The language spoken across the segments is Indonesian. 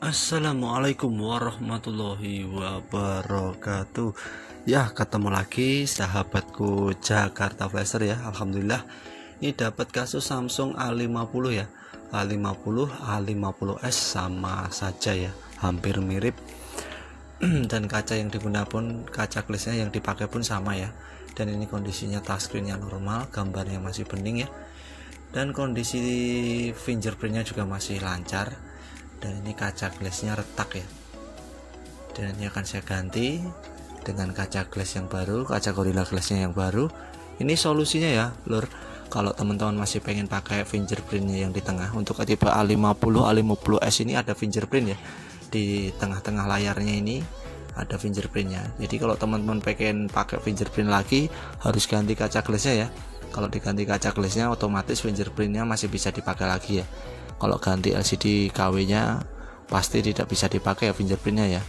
Assalamualaikum warahmatullahi wabarakatuh. Ya, ketemu lagi sahabatku Jakarta Flasher ya. Alhamdulillah ini dapat kasus Samsung A50 ya. A50, A50s sama saja ya, hampir mirip. Dan kaca yang digunakan pun, kaca glassnya yang dipakai pun sama ya. Dan ini kondisinya touchscreennya normal, gambarnya masih bening ya. Dan kondisi fingerprintnya juga masih lancar. Dan ini kaca glassnya retak ya, dan ini akan saya ganti dengan kaca glass yang baru, kaca Gorilla Glassnya yang baru. Ini solusinya ya lur, kalau teman-teman masih pengen pakai fingerprintnya yang di tengah. Untuk tipe A50, A50s ini ada fingerprint ya, di tengah-tengah layarnya ini ada fingerprintnya. Jadi kalau teman-teman pengen pakai fingerprint lagi, harus ganti kaca glassnya ya. Kalau diganti kaca glassnya, otomatis fingerprintnya masih bisa dipakai lagi ya. Kalau ganti LCD KW nya pasti tidak bisa dipakai ya fingerprintnya ya.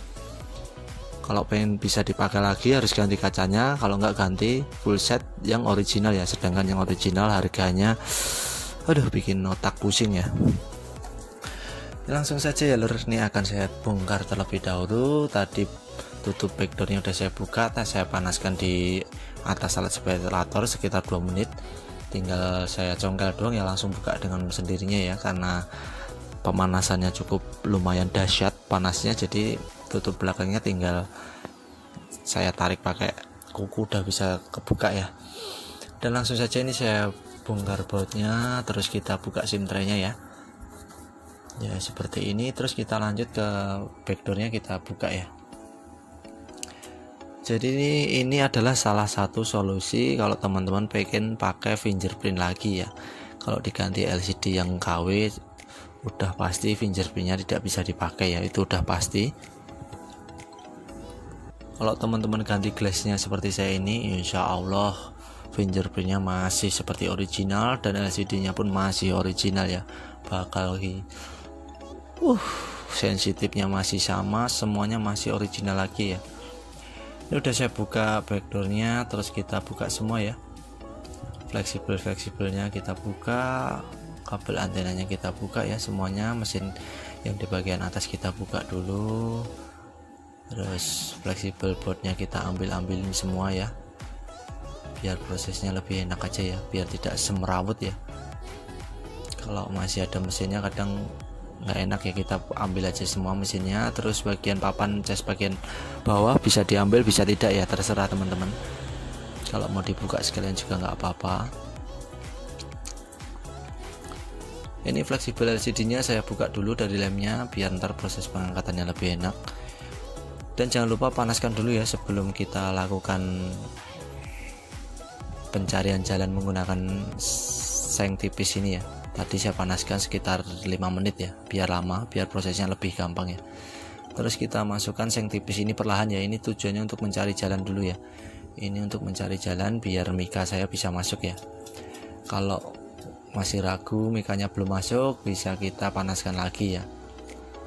Kalau pengen bisa dipakai lagi harus ganti kacanya, kalau nggak ganti full set yang original ya. Sedangkan yang original harganya aduh bikin otak pusing ya. Langsung saja ya lur, ini akan saya bongkar terlebih dahulu. Tadi tutup backdoornya udah saya buka, saya panaskan di atas alat ventilator sekitar 2 menit. Tinggal saya congkel doang ya, langsung buka dengan sendirinya ya, karena pemanasannya cukup lumayan dahsyat panasnya. Jadi tutup belakangnya tinggal saya tarik pakai kuku, udah bisa kebuka ya. Dan langsung saja ini saya bongkar bautnya, terus kita buka SIM tray-nya ya. Ya seperti ini, terus kita lanjut ke backdoornya, kita buka ya. Jadi ini adalah salah satu solusi kalau teman-teman pengen pakai fingerprint lagi ya. Kalau diganti LCD yang KW udah pasti fingerprintnya tidak bisa dipakai ya, itu udah pasti. Kalau teman-teman ganti glassnya seperti saya ini, insya Allah fingerprintnya masih seperti original dan LCD-nya pun masih original ya. Bakal sensitifnya masih sama, semuanya masih original lagi ya. Ini udah saya buka backdoornya, terus kita buka semua ya. Fleksibelnya kita buka, kabel antenanya kita buka ya semuanya. Mesin yang di bagian atas kita buka dulu, terus fleksibel boardnya kita ambilin semua ya, biar prosesnya lebih enak aja ya, biar tidak semerawut ya. Kalau masih ada mesinnya kadang nggak enak ya, kita ambil aja semua mesinnya. Terus bagian papan cas bagian bawah bisa diambil, bisa tidak ya, terserah teman-teman. Kalau mau dibuka sekalian juga nggak apa-apa. Ini fleksibel LCD nya saya buka dulu dari lemnya, biar ntar proses pengangkatannya lebih enak. Dan jangan lupa panaskan dulu ya sebelum kita lakukan pencarian jalan menggunakan seng tipis ini ya. Tadi saya panaskan sekitar 5 menit ya, biar lama, biar prosesnya lebih gampang ya. Terus kita masukkan seng tipis ini perlahan ya. Ini tujuannya untuk mencari jalan dulu ya. Ini untuk mencari jalan biar mika saya bisa masuk ya. Kalau masih ragu, mikanya belum masuk, bisa kita panaskan lagi ya.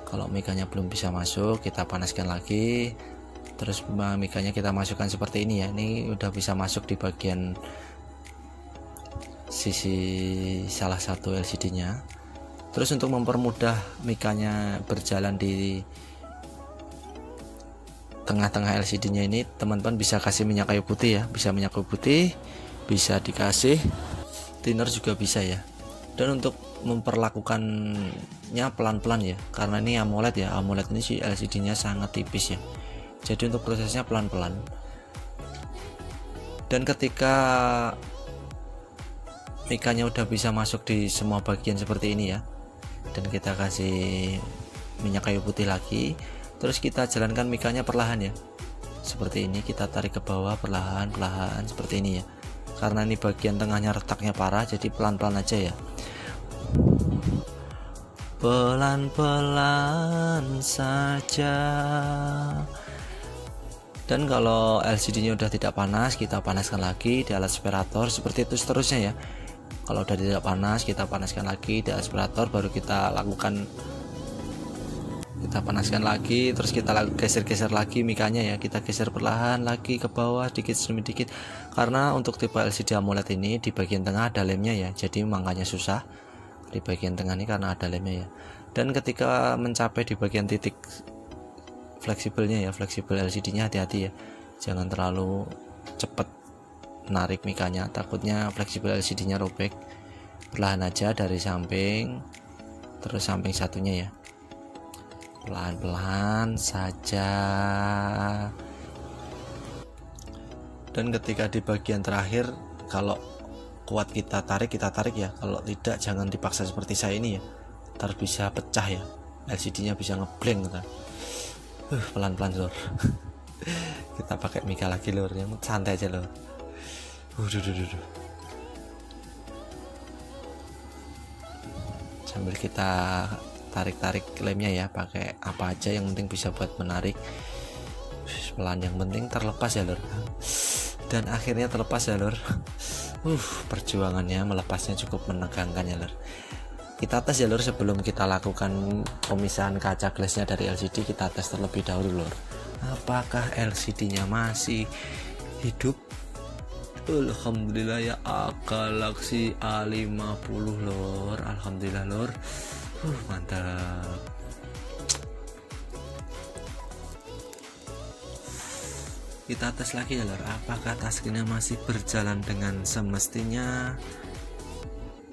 Kalau mikanya belum bisa masuk, kita panaskan lagi. Terus mikanya kita masukkan seperti ini ya. Ini udah bisa masuk di bagian sisi salah satu LCD nya. Terus untuk mempermudah mikanya berjalan di tengah-tengah LCD nya ini, teman-teman bisa kasih minyak kayu putih ya, bisa minyak kayu putih, bisa dikasih thinner juga bisa ya. Dan untuk memperlakukannya pelan-pelan ya, karena ini AMOLED ya, AMOLED ini si LCD nya sangat tipis ya, jadi untuk prosesnya pelan-pelan. Dan ketika mikanya udah bisa masuk di semua bagian seperti ini ya, dan kita kasih minyak kayu putih lagi, terus kita jalankan mikanya perlahan ya, seperti ini. Kita tarik ke bawah perlahan-perlahan seperti ini ya, karena ini bagian tengahnya retaknya parah, jadi pelan-pelan aja ya, pelan-pelan saja. Dan kalau LCD nya udah tidak panas, kita panaskan lagi di alat separator, seperti itu seterusnya ya. Kalau udah tidak panas, kita panaskan lagi di aspirator, baru kita panaskan lagi, terus kita geser-geser lagi mikanya ya. Kita geser perlahan lagi ke bawah dikit demi dikit, karena untuk tipe LCD AMOLED ini di bagian tengah ada lemnya ya, jadi makanya susah di bagian tengah ini karena ada lemnya ya. Dan ketika mencapai di bagian titik fleksibelnya ya, fleksibel LCD-nya, hati-hati ya, jangan terlalu cepat narik mikanya, takutnya fleksibel LCD-nya robek. Perlahan aja dari samping, terus samping satunya ya, pelan-pelan saja. Dan ketika di bagian terakhir, kalau kuat kita tarik ya, kalau tidak jangan dipaksa seperti saya ini ya, ntar bisa pecah ya, LCD-nya bisa ngeblank kan. Pelan-pelan lor. Kita pakai mika lagi lor, yang santai aja lor. Sambil kita tarik-tarik lemnya ya, pakai apa aja yang penting bisa buat menarik. Pelan, yang penting terlepas ya lor. Dan akhirnya terlepas ya lor. Perjuangannya melepasnya cukup menegangkan ya lor. Kita tes ya lor, sebelum kita lakukan pemisahan kaca glassnya dari LCD, kita tes terlebih dahulu lor, apakah LCD-nya masih hidup. Alhamdulillah ya, Galaxy A50 lor, alhamdulillah lor. Mantap. Kita tes lagi ya lor, apakah touchscreen-nya masih berjalan dengan semestinya.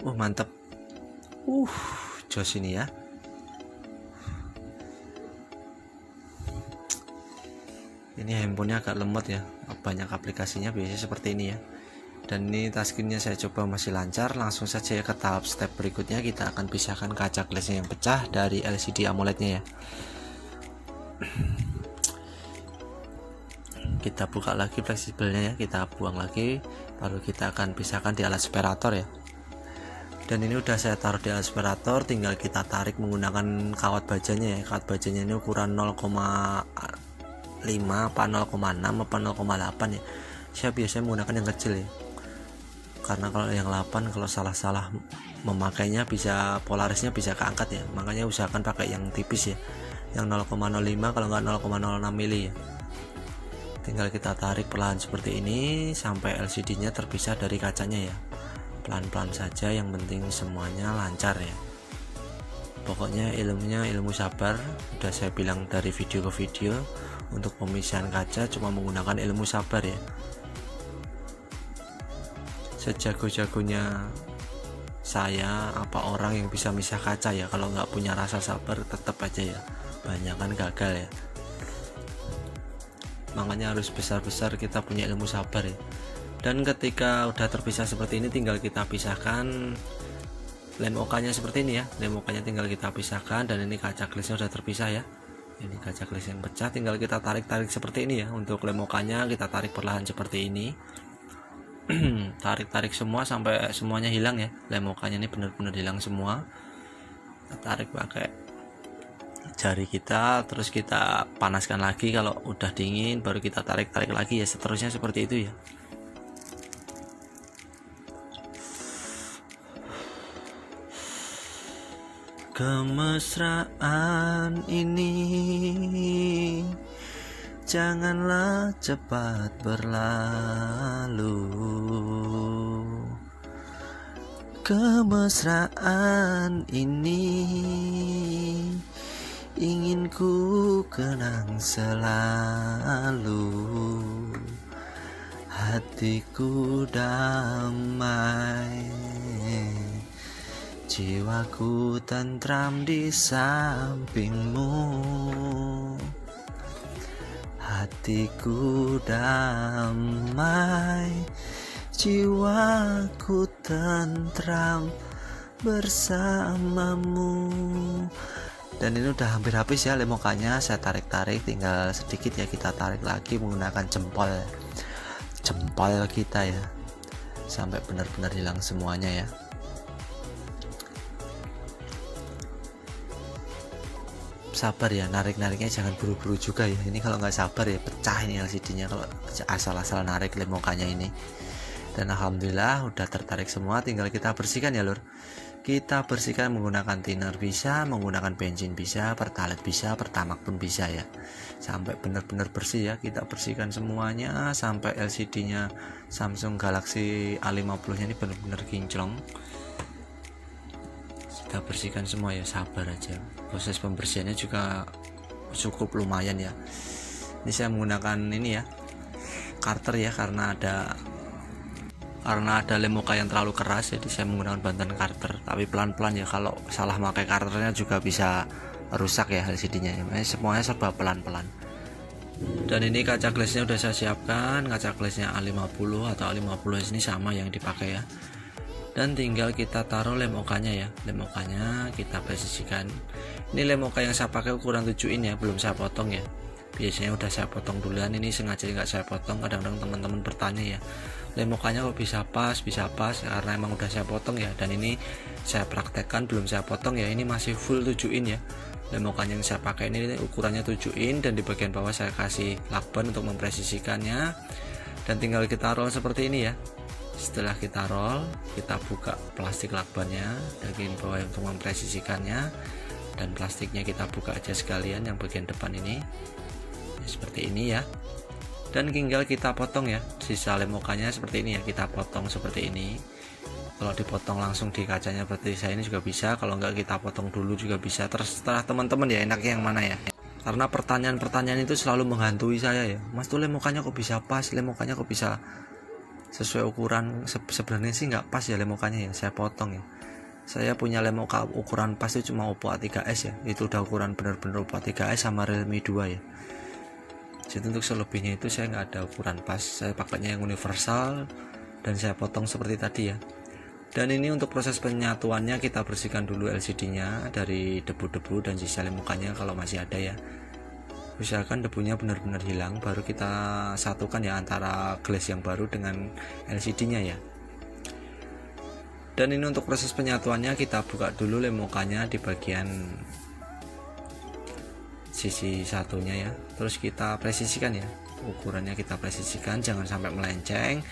Mantap. Jos ini ya. Ini handphonenya agak lemot ya, banyak aplikasinya, biasanya seperti ini ya. Dan ini touchscreen-nya saya coba masih lancar. Langsung saja ya ke tahap step berikutnya, kita akan pisahkan kaca glassnya yang pecah dari LCD AMOLED-nya ya. Kita buka lagi fleksibelnya ya, kita buang lagi, baru kita akan pisahkan di alat separator ya. Dan ini udah saya taruh di aspirator, tinggal kita tarik menggunakan kawat bajanya ya. Kawat bajanya ini ukuran 0,5 apa 0,6 apa 0,8 ya. Saya biasanya menggunakan yang kecil ya, karena kalau yang 8 kalau salah-salah memakainya bisa polarisnya bisa keangkat ya. Makanya usahakan pakai yang tipis ya, yang 0,05 kalau nggak 0,06 mili ya. Tinggal kita tarik perlahan seperti ini sampai LCD-nya terpisah dari kacanya ya. Pelan-pelan saja, yang penting semuanya lancar ya. Pokoknya ilmunya ilmu sabar, udah saya bilang dari video ke video, untuk pemisahan kaca cuma menggunakan ilmu sabar ya. Sejago-jagonya saya apa orang yang bisa misah kaca ya, kalau nggak punya rasa sabar tetap aja ya, banyak kan gagal ya. Makanya harus besar-besar kita punya ilmu sabar ya. Dan ketika udah terpisah seperti ini, tinggal kita pisahkan lem OK-nya seperti ini ya. Lem OK-nya tinggal kita pisahkan, dan ini kaca glassnya udah terpisah ya. Ini kaca glass yang pecah, tinggal kita tarik-tarik seperti ini ya. Untuk lem OK-nya kita tarik perlahan seperti ini. Tarik-tarik semua sampai semuanya hilang ya. Lem OK-nya ini benar-benar hilang semua. Kita tarik pakai jari kita, terus kita panaskan lagi. Kalau udah dingin baru kita tarik-tarik lagi ya. Seterusnya seperti itu ya. Kemesraan ini janganlah cepat berlalu. Kemesraan ini ingin ku kenang selalu. Hatiku damai, jiwaku tentram di sampingmu. Hatiku damai, jiwaku tentram bersamamu. Dan ini udah hampir habis ya lem OK-nya. Saya tarik-tarik, tinggal sedikit ya, kita tarik lagi menggunakan jempol kita ya, sampai benar-benar hilang semuanya ya. Sabar ya, narik-nariknya jangan buru-buru juga ya. Ini kalau nggak sabar ya pecah ini LCD-nya kalau asal-asal narik lem OK-nya ini. Dan alhamdulillah udah tertarik semua, tinggal kita bersihkan ya lur. Kita bersihkan menggunakan thinner bisa, menggunakan bensin bisa, pertalite bisa, pertamax pun bisa ya. Sampai benar-benar bersih ya, kita bersihkan semuanya sampai LCD-nya Samsung Galaxy A50-nya ini benar-benar kinclong. kita bersihkan semua ya, sabar aja. Proses pembersihannya juga cukup lumayan ya. Ini saya menggunakan ini ya, karter ya, karena ada lem muka yang terlalu keras, jadi saya menggunakan bantuan karter, tapi pelan-pelan ya. Kalau salah pakai karternya juga bisa rusak ya LCD-nya ya. Semuanya serba pelan-pelan. Dan ini kaca glassnya udah saya siapkan, kaca glassnya A50 atau A50 ini sama yang dipakai ya. Dan tinggal kita taruh lem mukanya ya. Lem mukanya kita presisikan. Ini lem muka yang saya pakai ukuran 7 in ya, belum saya potong ya. Biasanya udah saya potong duluan, ini sengaja nggak saya potong. Kadang-kadang teman-teman bertanya ya, lem mukanya kok bisa pas karena emang udah saya potong ya. Dan ini saya praktekkan belum saya potong ya, ini masih full 7 in ya. Lem mukanya yang saya pakai ini ukurannya 7 in, dan di bagian bawah saya kasih lakban untuk mempresisikannya. Dan tinggal kita roll seperti ini ya. Setelah kita roll, kita buka plastik lakbannya bagian bawah untuk mempresisikannya, dan plastiknya kita buka aja sekalian yang bagian depan ini ya, seperti ini ya. Dan tinggal kita potong ya, sisa lem mukanya seperti ini ya, kita potong seperti ini. Kalau dipotong langsung di kacanya seperti saya ini juga bisa, kalau enggak kita potong dulu juga bisa, terserah teman-teman ya enaknya yang mana ya. Karena pertanyaan-pertanyaan itu selalu menghantui saya ya, Mas tuh lem mukanya kok bisa pas, lem mukanya kok bisa sesuai ukuran. Sebenarnya sih nggak pas ya lem mukanya ya, saya potong ya. Saya punya lem muka ukuran pas itu cuma Oppo A3s ya, itu udah ukuran bener-bener Oppo A3s sama Realme 2 ya. Jadi untuk selebihnya itu saya nggak ada ukuran pas, saya pakainya yang universal dan saya potong seperti tadi ya. Dan ini untuk proses penyatuannya, kita bersihkan dulu LCD-nya dari debu-debu dan sisa lem mukanya kalau masih ada ya. Usahakan debunya benar-benar hilang, baru kita satukan ya antara glass yang baru dengan LCD-nya ya. Dan ini untuk proses penyatuannya, kita buka dulu lem mukanya di bagian sisi satunya ya. Terus kita presisikan ya, ukurannya kita presisikan, jangan sampai melenceng.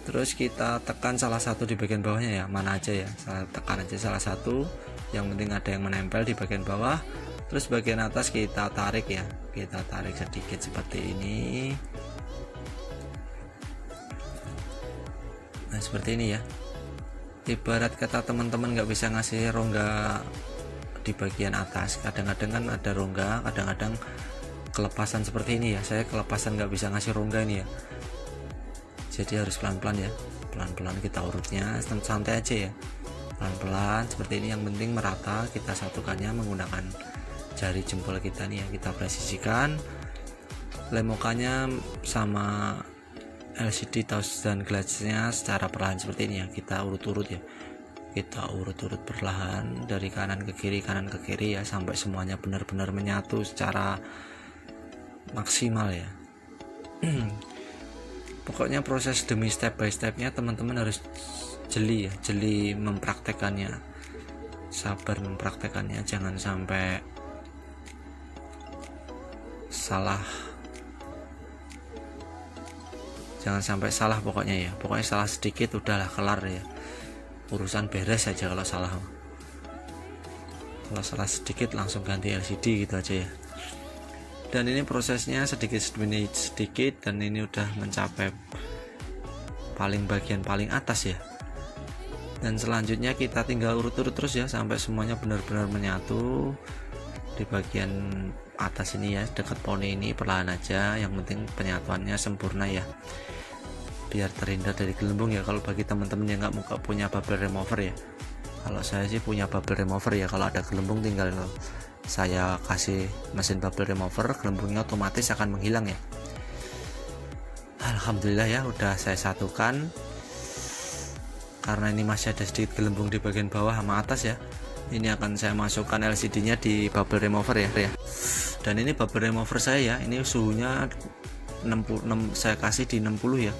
Terus kita tekan salah satu di bagian bawahnya ya, mana aja ya, tekan aja salah satu, yang penting ada yang menempel di bagian bawah. Terus bagian atas kita tarik ya, kita tarik sedikit seperti ini. Nah seperti ini ya. Ibarat kata teman-teman nggak bisa ngasih rongga di bagian atas, kadang-kadang kan ada rongga, kadang-kadang kelepasan seperti ini ya. Saya kelepasan nggak bisa ngasih rongga ini ya, jadi harus pelan-pelan ya, pelan-pelan kita urutnya, santai aja ya, pelan-pelan seperti ini. Yang penting merata, kita satukannya menggunakan jari jempol kita nih ya, kita presisikan. Lem mukanya sama LCD dan glassnya secara perlahan seperti ini ya, kita urut-urut ya, kita urut-urut perlahan dari kanan ke kiri ya, sampai semuanya benar-benar menyatu secara maksimal ya. Pokoknya proses demi step by stepnya teman-teman harus jeli ya, jeli mempraktekannya, sabar mempraktekannya, jangan sampai salah pokoknya ya. Pokoknya salah sedikit udahlah kelar ya, urusan beres saja kalau salah. Kalau salah sedikit langsung ganti LCD gitu aja ya. Dan ini prosesnya sedikit demi sedikit, dan ini udah mencapai bagian paling atas ya. Dan selanjutnya kita tinggal urut-urut terus ya sampai semuanya benar-benar menyatu di bagian atas ini ya, dekat poni ini perlahan aja, yang penting penyatuannya sempurna ya, biar terhindar dari gelembung ya. Kalau bagi teman-teman yang nggak punya bubble remover ya, kalau saya sih punya bubble remover ya, kalau ada gelembung tinggal saya kasih mesin bubble remover, gelembungnya otomatis akan menghilang ya. Alhamdulillah ya, udah saya satukan. Karena ini masih ada sedikit gelembung di bagian bawah sama atas ya, ini akan saya masukkan LCD nya di bubble remover ya. Dan ini bubble remover saya ya, ini suhunya 66, saya kasih di 60 ya,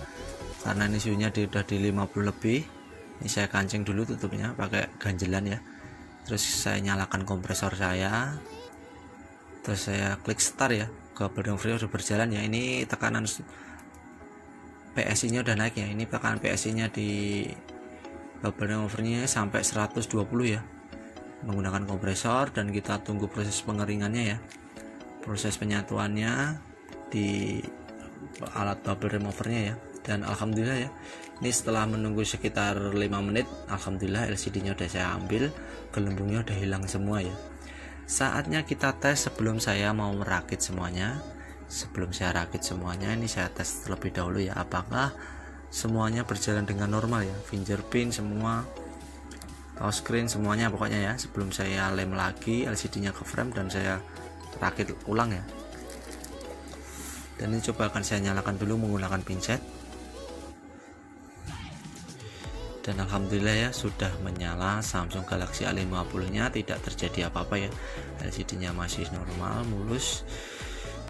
karena ini suhunya udah di 50 lebih. Ini saya kancing dulu tutupnya pakai ganjelan ya. Terus saya nyalakan kompresor saya, terus saya klik start ya, bubble remover udah berjalan ya. Ini tekanan PSI nya udah naik ya, ini tekanan PSI nya di bubble removernya sampai 120 ya, menggunakan kompresor. Dan kita tunggu proses pengeringannya ya, proses penyatuannya di alat bubble removernya ya. Dan alhamdulillah ya, ini setelah menunggu sekitar 5 menit, alhamdulillah LCD nya udah saya ambil, gelembungnya udah hilang semua ya. Saatnya kita tes. Sebelum saya mau merakit semuanya, sebelum saya rakit semuanya, ini saya tes terlebih dahulu ya, apakah semuanya berjalan dengan normal ya, fingerprint semua, touchscreen semuanya pokoknya ya, sebelum saya lem lagi LCD nya ke frame dan saya rakit ulang ya. Dan ini coba akan saya nyalakan dulu menggunakan pinset, dan alhamdulillah ya sudah menyala. Samsung Galaxy A50 nya tidak terjadi apa-apa ya, LCD nya masih normal mulus.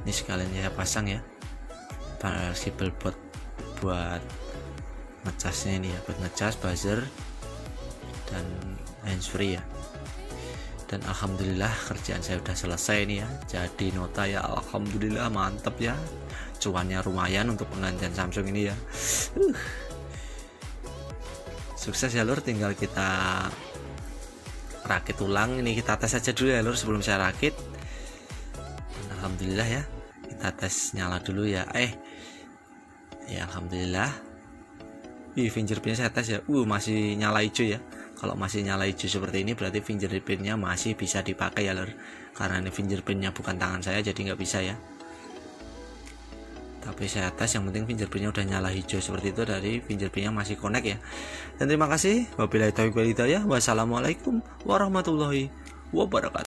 Ini sekalian saya pasang ya panel sipil buat ngecasnya ini ya, buat ngecas buzzer dan handsfree ya. Dan alhamdulillah kerjaan saya udah selesai nih ya, jadi nota ya, alhamdulillah mantep ya, cuannya lumayan untuk penggantian Samsung ini ya. Sukses ya lur, tinggal kita rakit ulang. Ini kita tes aja dulu ya lur sebelum saya rakit. Dan alhamdulillah ya, kita tes nyala dulu ya. Ya alhamdulillah. Fingerprint saya tes ya, masih nyala hijau ya. Kalau masih nyala hijau seperti ini berarti fingerprintnya masih bisa dipakai ya lur, karena ini fingerprintnya bukan tangan saya jadi nggak bisa ya. Tapi saya tes, yang penting fingerprintnya udah nyala hijau seperti itu, dari fingerprintnya masih connect ya. Dan terima kasih, wabillahi taufiq wal hidayah, wassalamualaikum warahmatullahi wabarakatuh.